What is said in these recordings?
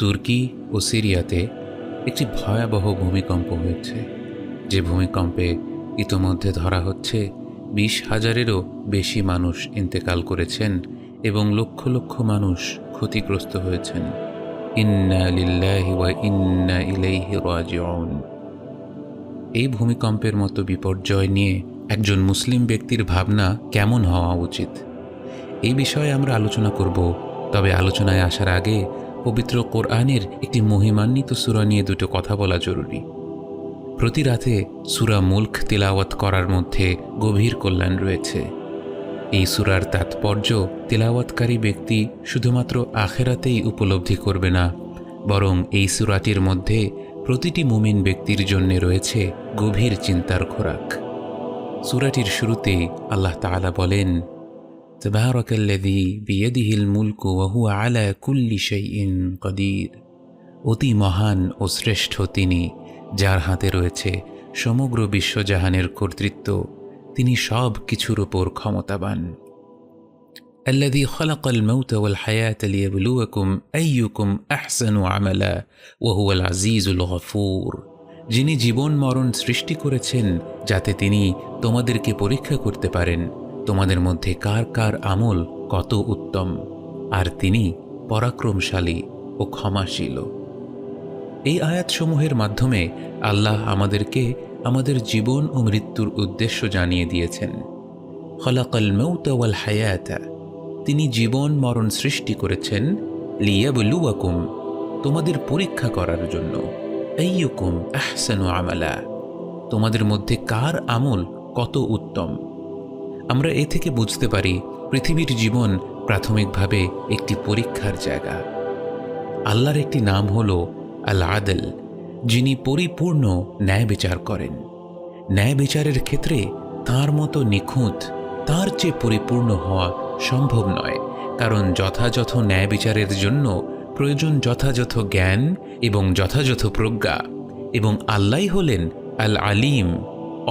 তুর্কি ও সিরিয়াতে একটি ভয়াবহ ভূমিকম্প হয়েছে, যে ভূমিকম্পে ইতোমধ্যে ধরা হচ্ছে 20,000-এরও বেশি মানুষ ইন্তেকাল করেছেন এবং লক্ষ লক্ষ মানুষ ক্ষতিগ্রস্ত হয়েছেন। ইন্না লিল্লাহি ওয়া ইন্না ইলাইহি রাজিউন। এই ভূমিকম্পের মতো বিপর্যয় নিয়ে একজন মুসলিম ব্যক্তির ভাবনা কেমন হওয়া উচিত, এই বিষয়ে আমরা আলোচনা করব। তবে আলোচনায় আসার আগে পবিত্র কোরআনের একটি মহিমান্বিত সূরা নিয়ে দুটো কথা বলা জরুরি। প্রতি রাতে সূরা মুলক তিলাওয়াত করার মধ্যে গভীর কল্যাণ রয়েছে। এই সূরার তাৎপর্য তিলাওয়াতকারী ব্যক্তি শুধুমাত্র আখেরাতেই উপলব্ধি করবে না, বরং এই সূরাটির মধ্যে প্রতিটি মুমিন ব্যক্তির জন্য রয়েছে গভীর চিন্তার খোরাক। সূরাটির শুরুতেই আল্লাহ তাআলা বলেন, তাবারাকাল্লাযী বিয়াদিহিল মুলকু ওয়া হুয়া আলা কুল্লি শাইইন কাদির। অতি মহান ও শ্রেষ্ঠ তিনি, যার হাতে রয়েছে সমগ্র বিশ্বজাহানের কর্তৃত্ব। তিনি সব কিছুর উপর ক্ষমতাবান। আল্লাযী খালাকাল মাউতা ওয়াল হায়াতা লিয়াবলুয়াকুম আইয়ুকুম আহসানু আমালা ওয়া হুয়াল আজিজুল গফুর। যিনি জীবন মরণ সৃষ্টি করেছেন যাতে তিনি তোমাদেরকে পরীক্ষা করতে পারেন তোমাদের মধ্যে কার কার আমল কত উত্তম, আর তিনি পরাক্রমশালী ও ক্ষমাশীল। এই আয়াতসমূহের মাধ্যমে আল্লাহ আমাদেরকে আমাদের জীবন ও মৃত্যুর উদ্দেশ্য জানিয়ে দিয়েছেন। খালাকাল মাউতা ওয়াল হায়াতা, তিনি জীবন মরণ সৃষ্টি করেছেন, লিয়াবলুয়াকুম, তোমাদের পরীক্ষা করার জন্য, আইয়ুকুম আহসানু আমালা, তোমাদের মধ্যে কার আমল কত উত্তম। আমরা এ থেকে বুঝতে পারি পৃথিবীর জীবন প্রাথমিকভাবে একটি পরীক্ষার জায়গা। আল্লাহর একটি নাম হল আল আদল, যিনি পরিপূর্ণ ন্যায় বিচার করেন। ন্যায় বিচারের ক্ষেত্রে তাঁর মতো নিখুঁত, তাঁর চেয়ে পরিপূর্ণ হওয়া সম্ভব নয়, কারণ যথাযথ ন্যায় বিচারের জন্য প্রয়োজন যথাযথ জ্ঞান এবং যথাযথ প্রজ্ঞা, এবং আল্লাহই হলেন আল আলিম,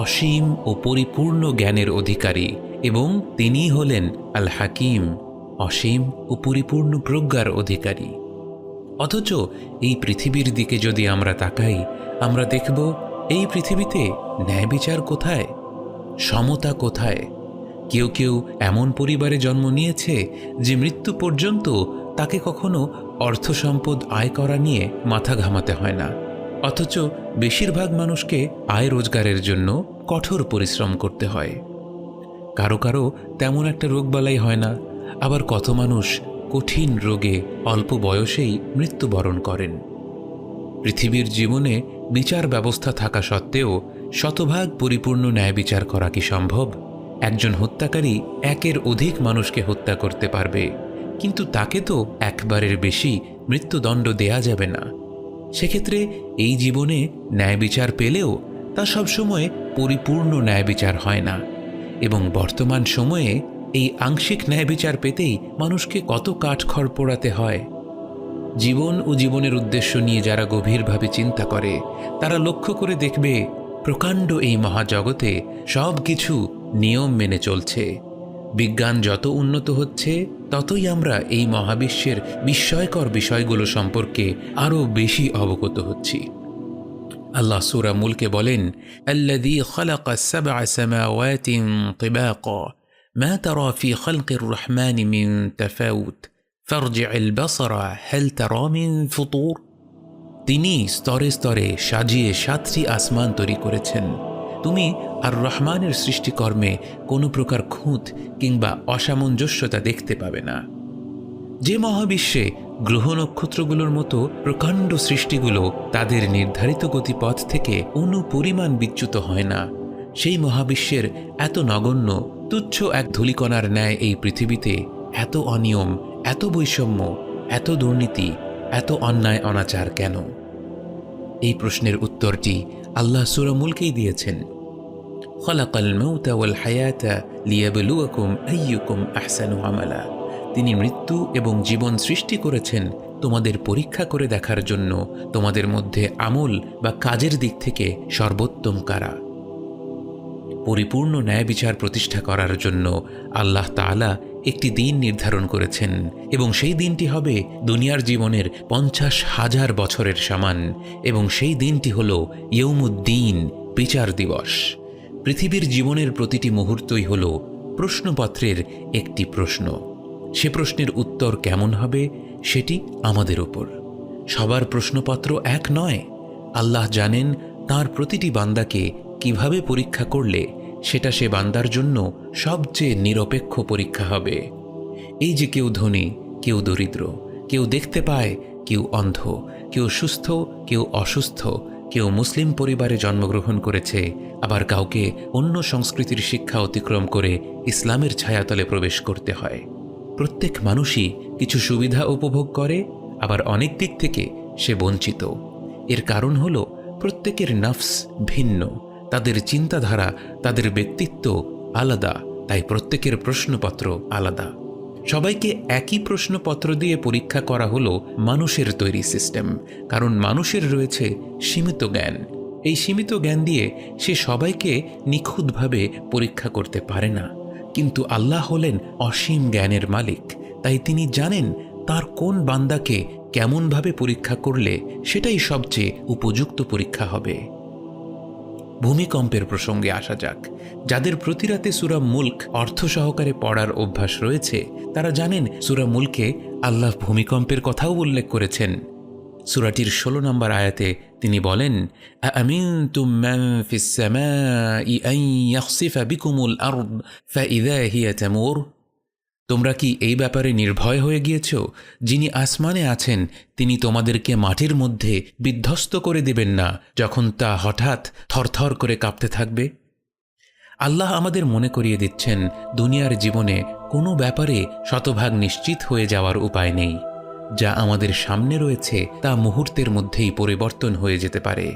অসীম ও পরিপূর্ণ জ্ঞানের অধিকারী, এবং তিনিই হলেন আল হাকিম, অসীম ও পরিপূর্ণ প্রজ্ঞার অধিকারী। অথচ এই পৃথিবীর দিকে যদি আমরা তাকাই, আমরা দেখব এই পৃথিবীতে ন্যায় বিচার কোথায়, সমতা কোথায়। কেউ কেউ এমন পরিবারে জন্ম নিয়েছে যে মৃত্যু পর্যন্ত তাকে কখনো অর্থ সম্পদ আয় করা নিয়ে মাথা ঘামাতে হয় না, অথচ বেশিরভাগ মানুষকে আয় রোজগারের জন্য কঠোর পরিশ্রম করতে হয়। কারো কারো তেমন একটা রোগবালাই হয় না, আবার কত মানুষ কঠিন রোগে অল্প বয়সেই মৃত্যুবরণ করেন। পৃথিবীর জীবনে বিচার ব্যবস্থা থাকা সত্ত্বেও শতভাগ পরিপূর্ণ ন্যায় বিচার করা কি সম্ভব? একজন হত্যাকারী একের অধিক মানুষকে হত্যা করতে পারবে, কিন্তু তাকে তো একবারের বেশি মৃত্যুদণ্ড দেয়া যাবে না। সেক্ষেত্রে এই জীবনে ন্যায় বিচার পেলেও তা সবসময় পরিপূর্ণ ন্যায় বিচার হয় না, এবং বর্তমান সময়ে এই আংশিক ন্যায় বিচার পেতেই মানুষকে কত কাঠখড় পোড়াতে হয়। জীবন ও জীবনের উদ্দেশ্য নিয়ে যারা গভীরভাবে চিন্তা করে, তারা লক্ষ্য করে দেখবে প্রকাণ্ড এই মহাজগতে সব কিছু নিয়ম মেনে চলছে। বিজ্ঞান যত উন্নত হচ্ছে ততই আমরা এই মহাবিশ্বের বিস্ময়কর বিষয়গুলো সম্পর্কে আরও বেশি অবগত হচ্ছি। আল্লাহ সূরা মুলকে বলেন, আল্লাযী খালাকা সাবআ সামাওয়াতিন তিবাকা মা তারা ফি খালকির রহমানি মিন তাফাউত ফারজি'ল বাসরা হাল তারা মিন ফুতুর। তিনি স্তরে স্তরে সাজিয়ে 7টি আসমান তৈরি করেছেন। তুমি আর রহমানের সৃষ্টিকর্মে কোনো প্রকার খুঁত কিংবা অসামঞ্জস্যতা দেখতে পাবে না। যে মহাবিশ্বে গ্রহ নক্ষত্রগুলোর মতো প্রকাণ্ড সৃষ্টিগুলো তাদের নির্ধারিত গতিপথ থেকে অনুপরিমাণ বিচ্যুত হয় না, সেই মহাবিশ্বের এত নগণ্য তুচ্ছ এক ধূলিকণার ন্যায় এই পৃথিবীতে এত অনিয়ম, এত বৈষম্য, এত দুর্নীতি, এত অন্যায় অনাচার কেন? এই প্রশ্নের উত্তরটি আল্লাহ সূরা মুলকেই দিয়েছেন। খালাকাল মাউতা ওয়াল হায়াতা লিয়াবলুয়াকুম আইয়ুকুম আহসানু আমালা। তিনি মৃত্যু এবং জীবন সৃষ্টি করেছেন তোমাদের পরীক্ষা করে দেখার জন্য তোমাদের মধ্যে আমল বা কাজের দিক থেকে সর্বোত্তম কারা। পরিপূর্ণ ন্যায় বিচার প্রতিষ্ঠা করার জন্য আল্লাহ তাআলা একটি দিন নির্ধারণ করেছেন এবং সেই দিনটি হবে দুনিয়ার জীবনের 50,000 বছরের সমান এবং সেই দিনটি হল ইয়ৌমুদ্দিন, বিচার দিবস। পৃথিবীর জীবনের প্রতিটি মুহূর্তই হল প্রশ্নপত্রের একটি প্রশ্ন। সে প্রশ্নের উত্তর কেমন হবে সেটি আমাদের উপর। সবার প্রশ্নপত্র এক নয়। আল্লাহ জানেন তাঁর প্রতিটি বান্দাকে কিভাবে পরীক্ষা করলে সেটা সে বান্দার জন্য সবচেয়ে নিরপেক্ষ পরীক্ষা হবে। এই যে কেউ ধনী, কেউ দরিদ্র, কেউ দেখতে পায়, কেউ অন্ধ, কেউ সুস্থ, কেউ অসুস্থ, কেউ মুসলিম পরিবারে জন্মগ্রহণ করেছে, আবার কাউকে অন্য সংস্কৃতির শিক্ষা অতিক্রম করে ইসলামের ছায়াতলে প্রবেশ করতে হয়। প্রত্যেক মানুষই কিছু সুবিধা উপভোগ করে, আবার অনেক দিক থেকে সে বঞ্চিত। এর কারণ হল প্রত্যেকের নফস ভিন্ন, তাদের চিন্তাধারা, তাদের ব্যক্তিত্ব আলাদা, তাই প্রত্যেকের প্রশ্নপত্র আলাদা। সবাইকে একই প্রশ্নপত্র দিয়ে পরীক্ষা করা হলো মানুষের তৈরি সিস্টেম, কারণ মানুষের রয়েছে সীমিত জ্ঞান। এই সীমিত জ্ঞান দিয়ে সে সবাইকে নিখুঁতভাবে পরীক্ষা করতে পারে না, কিন্তু আল্লাহ হলেন অসীম জ্ঞানের মালিক। তাই তিনি জানেন তার কোন বান্দাকে কেমনভাবে পরীক্ষা করলে সেটাই সবচেয়ে উপযুক্ত পরীক্ষা হবে। ভূমিকম্পের প্রসঙ্গে আসা যাক। যাদের প্রতি রাতে সূরা মুলক অর্থ সহকারে পড়ার অভ্যাস রয়েছে তারা জানেন সূরা মুলকে আল্লাহ ভূমিকম্পের কথাও উল্লেখ করেছেন। সূরাটির 16 নম্বর আয়াতে তিনি বলেন, আমিনতুম মান ফিস সামাই আন ইয়াখসিফা বিকুমুল আরদ ফাইযা হিয়া তামুর। তোমরা কি এই ব্যাপারে নির্ভয় হয়ে গিয়েছ, যিনি আসমানে আছেন তিনি তোমাদেরকে মাটির মধ্যে বিধ্বস্ত করে দেবেন না যখন তা হঠাৎ থরথর করে কাঁপতে থাকবে? আল্লাহ আমাদের মনে করিয়ে দিচ্ছেন দুনিয়ার জীবনে কোনো ব্যাপারে শতভাগ নিশ্চিত হয়ে যাওয়ার উপায় নেই। যা আমাদের সামনে রয়েছে তা মুহূর্তের মধ্যেই পরিবর্তন হয়ে যেতে পারে।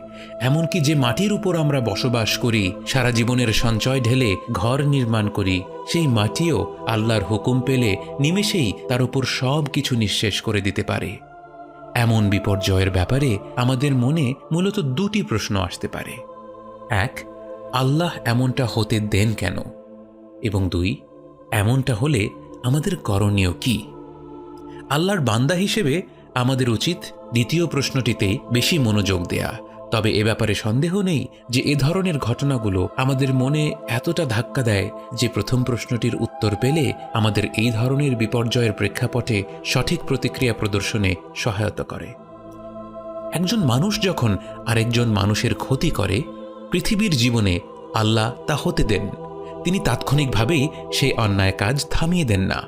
এমনকি যে মাটির উপর আমরা বসবাস করি, সারা জীবনের সঞ্চয় ঢেলে ঘর নির্মাণ করি, সেই মাটিও আল্লাহর হুকুম পেলে নিমেষেই তার উপর সব কিছু নিঃশেষ করে দিতে পারে। এমন বিপর্যয়ের ব্যাপারে আমাদের মনে মূলত দুটি প্রশ্ন আসতে পারে। এক, আল্লাহ এমনটা হতে দেন কেন? এবং দুই, এমনটা হলে আমাদের করণীয় কি? আল্লাহর বান্দা হিসেবে আমাদের উচিত দ্বিতীয় প্রশ্নটিতেই বেশি মনোযোগ দেয়া। তবে এ ব্যাপারে সন্দেহ নেই যে এ ধরনের ঘটনাগুলো আমাদের মনে এতটা ধাক্কা দেয় যে প্রথম প্রশ্নটির উত্তর পেলে আমাদের এই ধরনের বিপর্যয়ের প্রেক্ষাপটে সঠিক প্রতিক্রিয়া প্রদর্শনে সহায়তা করে। একজন মানুষ যখন আরেকজন মানুষের ক্ষতি করে, পৃথিবীর জীবনে আল্লাহ তা হতে দেন। তিনি তাৎক্ষণিকভাবেই সেই অন্যায় কাজ থামিয়ে দেন না।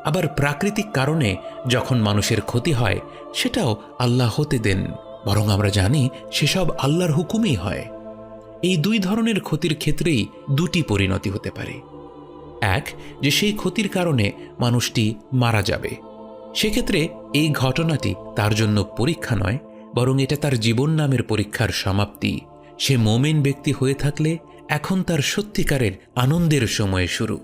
আবার প্রাকৃতিক কারণে যখন মানুষের ক্ষতি হয় সেটাও আল্লাহ হতে দেন, বরং আমরা জানি সেসব আল্লাহর হুকুমেই হয়। এই দুই ধরনের ক্ষতির ক্ষেত্রেই দুটি পরিণতি হতে পারে। এক, যে সেই ক্ষতির কারণে মানুষটি মারা যাবে। সেক্ষেত্রে এই ঘটনাটি তার জন্য পরীক্ষা নয়, বরং এটা তার জীবন নামের পরীক্ষার সমাপ্তি। সে মুমিন ব্যক্তি হয়ে থাকলে এখন তার সত্যিকারের আনন্দের সময় শুরু।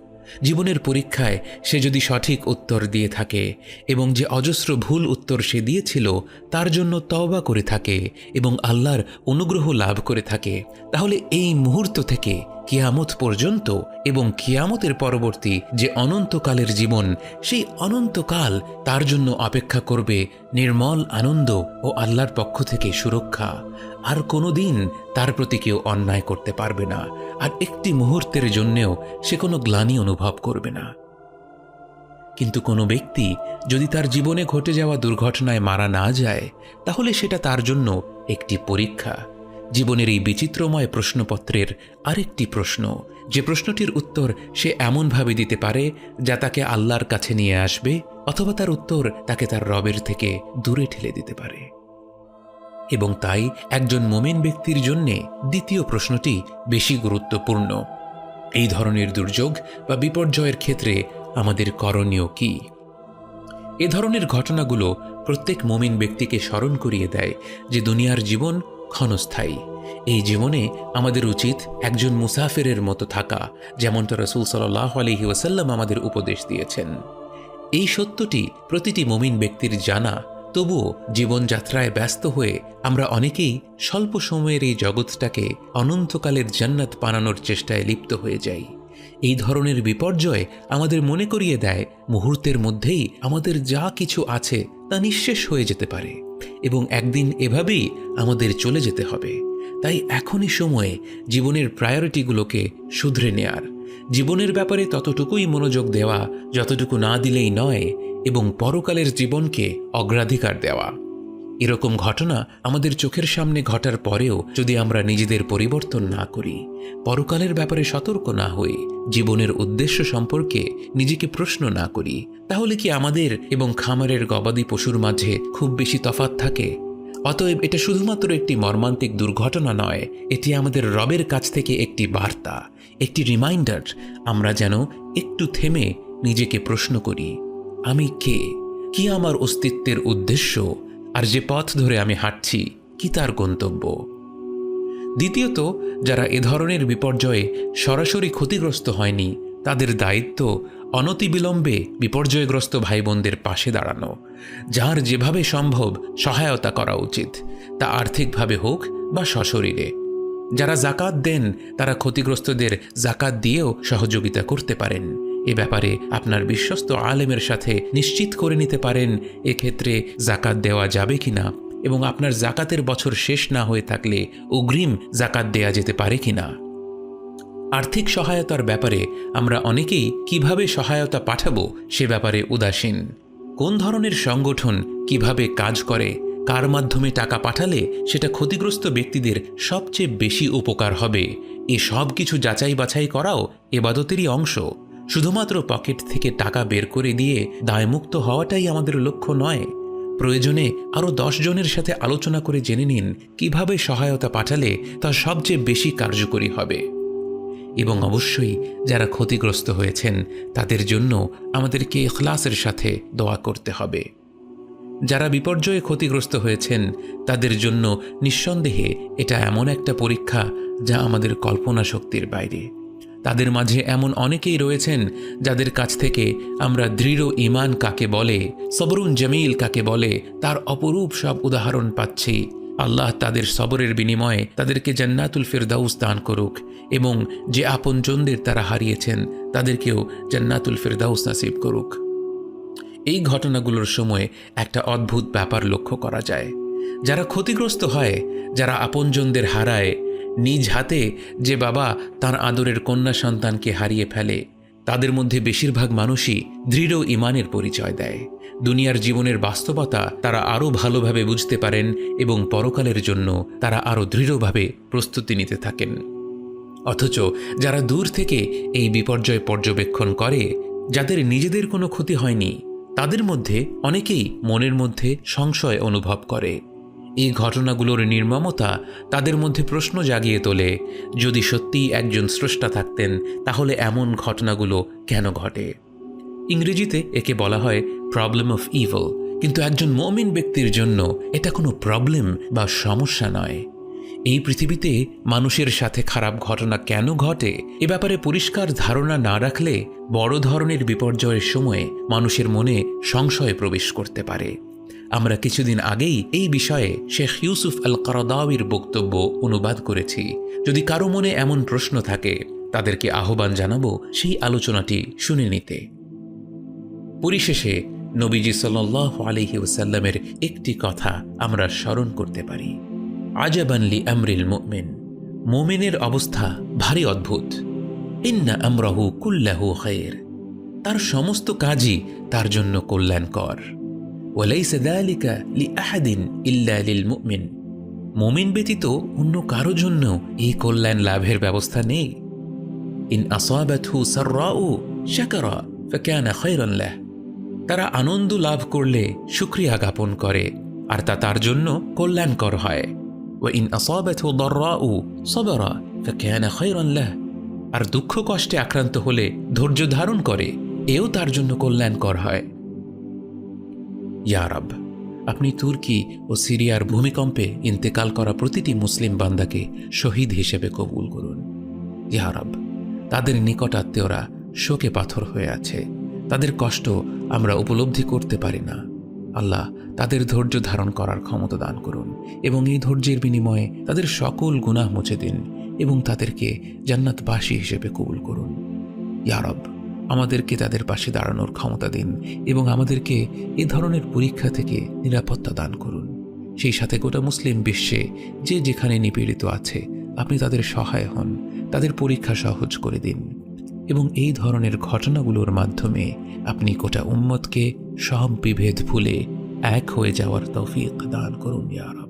জীবনের পরীক্ষায় সে যদি সঠিক উত্তর দিয়ে থাকে এবং যে অজস্র ভুল উত্তর সে দিয়েছিল তার জন্য তওবা করে থাকে এবং আল্লাহর অনুগ্রহ লাভ করে থাকে, তাহলে এই মুহূর্ত থেকে কিয়ামত পর্যন্ত এবং কিয়ামতের পরবর্তী যে অনন্তকালের জীবন, সেই অনন্তকাল তার জন্য অপেক্ষা করবে নির্মল আনন্দ ও আল্লাহর পক্ষ থেকে সুরক্ষা। আর কোনো দিন তার প্রতি কেউ অন্যায় করতে পারবে না, আর একটি মুহূর্তের জন্যেও সে কোনো গ্লানি অনুভব করবে না। কিন্তু কোনো ব্যক্তি যদি তার জীবনে ঘটে যাওয়া দুর্ঘটনায় মারা না যায়, তাহলে সেটা তার জন্য একটি পরীক্ষা। জীবনের এই বিচিত্রময় প্রশ্নপত্রের আরেকটি প্রশ্ন, যে প্রশ্নটির উত্তর সে এমনভাবে দিতে পারে যা তাকে আল্লাহর কাছে নিয়ে আসবে, অথবা তার উত্তর তাকে তার রবের থেকে দূরে ঠেলে দিতে পারে। এবং তাই একজন মুমিন ব্যক্তির জন্যে দ্বিতীয় প্রশ্নটি বেশি গুরুত্বপূর্ণ। এই ধরনের দুর্যোগ বা বিপর্যয়ের ক্ষেত্রে আমাদের করণীয় কি? এ ধরনের ঘটনাগুলো প্রত্যেক মুমিন ব্যক্তিকে স্মরণ করিয়ে দেয় যে দুনিয়ার জীবন ক্ষণস্থায়ী। এই জীবনে আমাদের উচিত একজন মুসাফিরের মতো থাকা, যেমনটা রাসূল সাল্লাল্লাহু আলাইহি ওয়াসাল্লাম আমাদের উপদেশ দিয়েছেন। এই সত্যটি প্রতিটি মুমিন ব্যক্তির জানা তবুও জীবনযাত্রায় ব্যস্ত হয়ে আমরা অনেকেই স্বল্প সময়ের এই জগৎটাকে অনন্তকালের জান্নাত বানানোর চেষ্টায় লিপ্ত হয়ে যাই। এই ধরনের বিপর্যয় আমাদের মনে করিয়ে দেয় মুহূর্তের মধ্যেই আমাদের যা কিছু আছে তা নিঃশেষ হয়ে যেতে পারে এবং একদিন এভাবেই আমাদের চলে যেতে হবে। তাই এখনই সময়ে জীবনের প্রায়োরিটিগুলোকে শুধরে নেয়ার, জীবনের ব্যাপারে ততটুকুই মনোযোগ দেওয়া যতটুকু না দিলেই নয়, এবং পরকালের জীবনকে অগ্রাধিকার দেওয়া। এরকম ঘটনা আমাদের চোখের সামনে ঘটার পরেও যদি আমরা নিজেদের পরিবর্তন না করি, পরকালের ব্যাপারে সতর্ক না হয়ে জীবনের উদ্দেশ্য সম্পর্কে নিজেকে প্রশ্ন না করি, তাহলে কি আমাদের এবং খামারের গবাদি পশুর মাঝে খুব বেশি তফাৎ থাকে? অতএব এটা শুধুমাত্র একটি মর্মান্তিক দুর্ঘটনা নয়, এটি আমাদের রবের কাছ থেকে একটি বার্তা, একটি রিমাইন্ডার। আমরা যেন একটু থেমে নিজেকে প্রশ্ন করি, আমি কে, কি আমার অস্তিত্বের উদ্দেশ্য, আর যে পথ ধরে আমি হাঁটছি কি তার গন্তব্য। দ্বিতীয়ত, যারা এ ধরনের বিপর্যয়ে সরাসরি ক্ষতিগ্রস্ত হয়নি, তাদের দায়িত্ব অনতিবিলম্বে বিপর্যয়গ্রস্ত ভাই বোনদের পাশে দাঁড়ানো, যার যেভাবে সম্ভব সহায়তা করা উচিত, তা আর্থিকভাবে হোক বা সশরীরে। যারা জাকাত দেন তারা ক্ষতিগ্রস্তদের জাকাত দিয়েও সহযোগিতা করতে পারেন। এ ব্যাপারে আপনার বিশ্বস্ত আলেমের সাথে নিশ্চিত করে নিতে পারেন এক্ষেত্রে জাকাত দেওয়া যাবে কিনা, এবং আপনার জাকাতের বছর শেষ না হয়ে থাকলে অগ্রিম জাকাত দেয়া যেতে পারে কিনা। আর্থিক সহায়তার ব্যাপারে আমরা অনেকেই কিভাবে সহায়তা পাঠাবো সে ব্যাপারে উদাসীন। কোন ধরনের সংগঠন কিভাবে কাজ করে, কার মাধ্যমে টাকা পাঠালে সেটা ক্ষতিগ্রস্ত ব্যক্তিদের সবচেয়ে বেশি উপকার হবে, এ সব কিছু যাচাই বাছাই করাও ইবাদতেরই অংশ। শুধুমাত্র পকেট থেকে টাকা বের করে দিয়ে দায়মুক্ত হওয়াটাই আমাদের লক্ষ্য নয়। প্রয়োজনে আরও 10 জনের সাথে আলোচনা করে জেনে নিন কিভাবে সহায়তা পাঠালে তা সবচেয়ে বেশি কার্যকরী হবে। এবং অবশ্যই যারা ক্ষতিগ্রস্ত হয়েছেন তাদের জন্য আমাদেরকে ইখলাসের সাথে দোয়া করতে হবে। যারা বিপর্যয়ে ক্ষতিগ্রস্ত হয়েছেন তাদের জন্য নিঃসন্দেহে এটা এমন একটা পরীক্ষা যা আমাদের কল্পনা শক্তির বাইরে। তাদের মাঝে এমন অনেকেই রয়েছেন যাদের কাছ থেকে আমরা দৃঢ় ঈমান কাকে বলে, সবরুন জামিল কাকে বলে, তার অপরূপ সব উদাহরণ পাচ্ছি। আল্লাহ তাদের সবরের বিনিময়ে তাদেরকে জান্নাতুল ফিরদাউস দান করুক, এবং যে আপনজনদের তারা হারিয়েছেন তাদেরকেও জান্নাতুল ফিরদাউস নাসিব করুক। এই ঘটনাগুলোর সময় একটা অদ্ভুত ব্যাপার লক্ষ্য করা যায়। যারা ক্ষতিগ্রস্ত হয়, যারা আপনজনদের হারায়, নিজ হাতে যে বাবা তার আদরের কন্যা সন্তানকে হারিয়ে ফেলে, তাদের মধ্যে বেশিরভাগ মানুষই দৃঢ় ঈমানের পরিচয় দেয়। দুনিয়ার জীবনের বাস্তবতা তারা আরও ভালোভাবে বুঝতে পারেন এবং পরকালের জন্য তারা আরও দৃঢ়ভাবে প্রস্তুতি নিতে থাকেন। অথচ যারা দূর থেকে এই বিপর্যয় পর্যবেক্ষণ করে, যাদের নিজেদের কোনো ক্ষতি হয়নি, তাদের মধ্যে অনেকেই মনের মধ্যে সংশয় অনুভব করে। এই ঘটনাগুলোর নির্মমতা তাদের মধ্যে প্রশ্ন জাগিয়ে তোলে, যদি সত্যিই একজন স্রষ্টা থাকতেন তাহলে এমন ঘটনাগুলো কেন ঘটে? ইংরেজিতে একে বলা হয় প্রবলেম অফ ইভিল, কিন্তু একজন মুমিন ব্যক্তির জন্য এটা কোনো প্রবলেম বা সমস্যা নয়। এই পৃথিবীতে মানুষের সাথে খারাপ ঘটনা কেন ঘটে এ ব্যাপারে পরিষ্কার ধারণা না রাখলে বড় ধরনের বিপর্যয়ের সময়ে মানুষের মনে সংশয় প্রবেশ করতে পারে। আমরা কিছুদিন আগেই এই বিষয়ে শেখ ইউসুফ আল কারদাউইর বক্তব্য অনুবাদ করেছি। যদি কারো মনে এমন প্রশ্ন থাকে তাদেরকে আহ্বান জানাবো সেই আলোচনাটি শুনে নিতে। পরিশেষে নবীজি সাল্লাল্লাহু আলাইহি ওয়াসাল্লামের একটি কথা আমরা স্মরণ করতে পারি, আজাবান লি আমরিল মুমিন, মুমিনের অবস্থা ভারী অদ্ভুত। ইন্না আমরাহু কুল্লাহু খায়র, তার সমস্ত কাজই তার জন্য কল্যাণকর। ওয়ালাইসা যালিকা লিআহাদিন ইল্লা লিল মুমিন, মুমিন ব্যতীত অন্য কারো জন্য এই কল্যাণ লাভের ব্যবস্থা নেই। ইন আসাবাতহু সাররাউ শাকারা ফাকানা খায়রান লাহ, তারা আনন্দ লাভ করলে শুকরিয়া জ্ঞাপন করে আর তা তার জন্য কল্যাণকর হয়। ওয়া ইন আসাবাতহু দাররাউ সাবারা ফাকানা খায়রান লাহ, আর দুঃখ কষ্টে আক্রান্ত হলে ধৈর্য ধারণ করে, এও তার জন্য কল্যাণকর হয়। ইয়া রব, আপনি তুর্কি ও সিরিয়ার ভূমিকম্পে ইন্তেকাল করা প্রতিটি মুসলিম বান্দাকে শহীদ হিসেবে কবুল করুন। ইয়া রব, তাদের নিকট আত্মীয়রা শোকে পাথর হয়ে আছে, তাদের কষ্ট আমরা উপলব্ধি করতে পারি না। আল্লাহ তাদের ধৈর্য ধারণ করার ক্ষমতা দান করুন এবং এই ধৈর্যের বিনিময়ে তাদের সকল গুনাহ মুছে দিন এবং তাদেরকে জান্নাতবাসী হিসেবে কবুল করুন। ইয়া রব, আমাদেরকে তাদের পাশে দাঁড়ানোর ক্ষমতা দিন এবং আমাদেরকে এ ধরনের পরীক্ষা থেকে নিরাপত্তা দান করুন। সেই সাথে গোটা মুসলিম বিশ্বে যে যেখানে নিপীড়িত আছে, আপনি তাদের সহায় হন, তাদের পরীক্ষা সহজ করে দিন এবং এই ধরনের ঘটনাগুলোর মাধ্যমে আপনি গোটা উম্মতকে সব বিভেদ ভুলে এক হয়ে যাওয়ার তৌফিক দান করুন ইয়া রব।